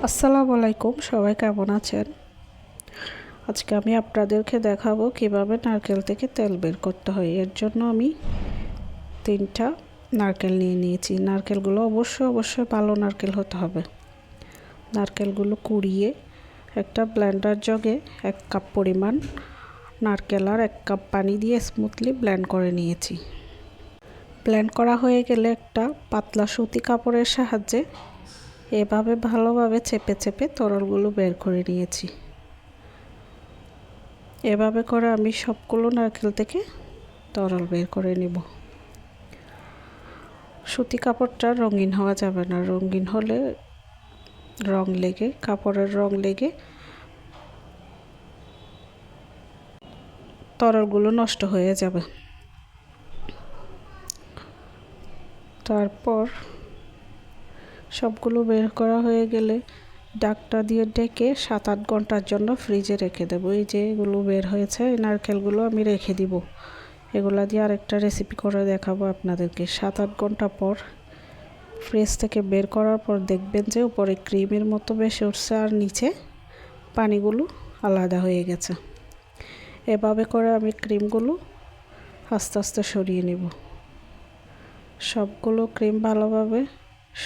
আসসালামু আলাইকুম, সবাই কেমন আছেন? আজকে আমি আপনাদেরকে দেখাবো কিভাবে নারকেল থেকে তেল বের করতে হয়। এর জন্য আমি 3টা নারকেল নিয়ে নিয়েছি। নারকেলগুলো অবশ্যই ভালো নারকেল হতে হবে। নারকেলগুলো কুড়িয়ে একটা ব্লেন্ডার জগে 1 কাপ পরিমাণ নারকেল আর 1 কাপ পানি দিয়ে স্মুথলি ব্লেন্ড করে নিয়েছি। ব্লেন্ড করা হয়ে গেলে একটা পাতলা সুতি কাপড়ের সাহায্যে এভাবে ভালোভাবে চেপে তরলগুলো বের করে নিয়েছি। এভাবে করে আমি সবগুলো নারকেল থেকে তরল বের করে নিব। সুতি কাপড়টা রঙিন হওয়া যাবে না, রঙিন হলে কাপড়ের রং লেগে তরলগুলো নষ্ট হয়ে যাবে। তারপর সবগুলো বের করা হয়ে গেলে ঢাকনা দিয়ে ঢেকে 7-8 ঘন্টার জন্য ফ্রিজে রেখে দেবো। এই যে এগুলো বের হয়েছে, এই নারকেলগুলো আমি রেখে দিব। এগুলা দিয়ে আরেকটা রেসিপি করে দেখাবো আপনাদেরকে। 7-8 ঘন্টা পর ফ্রিজ থেকে বের করার পর দেখবেন যে উপরে ক্রিমের মতো বেশি উঠছে আর নিচে পানিগুলো আলাদা হয়ে গেছে। এভাবে করে আমি ক্রিমগুলো আস্তে আস্তে সরিয়ে নেব। সবগুলো ক্রিম ভালোভাবে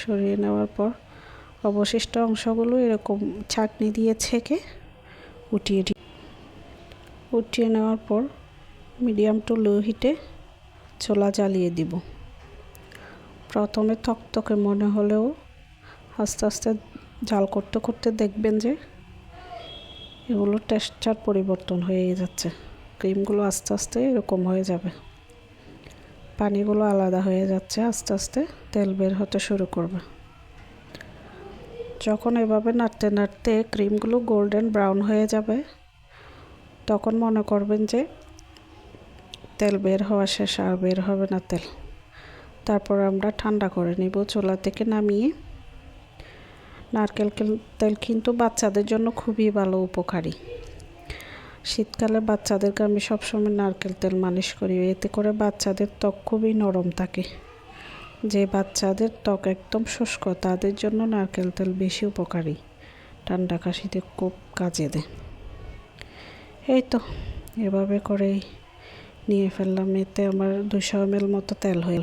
সরিয়ে নেওয়ার পর অবশিষ্ট অংশগুলো এরকম ছাঁকনি দিয়ে ছেঁকে উঠিয়ে নেওয়ার পর মিডিয়াম টু লো হিটে চুলা জ্বালিয়ে দিব। প্রথমে থকথকে মনে হলেও আস্তে আস্তে জাল করতে করতে দেখবেন যে এগুলো টেক্সচার পরিবর্তন হয়ে যাচ্ছে। ক্রিমগুলো আস্তে আস্তে এরকম হয়ে যাবে, পানিগুলো আলাদা হয়ে যাচ্ছে, আস্তে আস্তে তেল বের হতে শুরু করবে। যখন এভাবে নাড়তে নাড়তে ক্রিমগুলো গোল্ডেন ব্রাউন হয়ে যাবে তখন মনে করবেন যে তেল বের হওয়া শেষ, আর বের হবে না তেল। তারপর আমরা ঠান্ডা করে নিব। চুলা থেকে নামিয়ে নারকেল তেল কিন্তু বাচ্চাদের জন্য খুবই ভালো, উপকারী। শীতকালে বাচ্চাদেরকে আমি সবসময় নারকেল তেল মালিশ করি, এতে করে বাচ্চাদের ত্বক খুবই নরম থাকে। যে বাচ্চাদের ত্বক একদম শুষ্ক তাদের জন্য নারকেল তেল বেশি উপকারী, ঠান্ডা কাশিতে খুব কাজে দেয়। এই তো এভাবে করেই নিয়ে ফেললাম। এতে আমার 200 ml মতো তেল হয়ে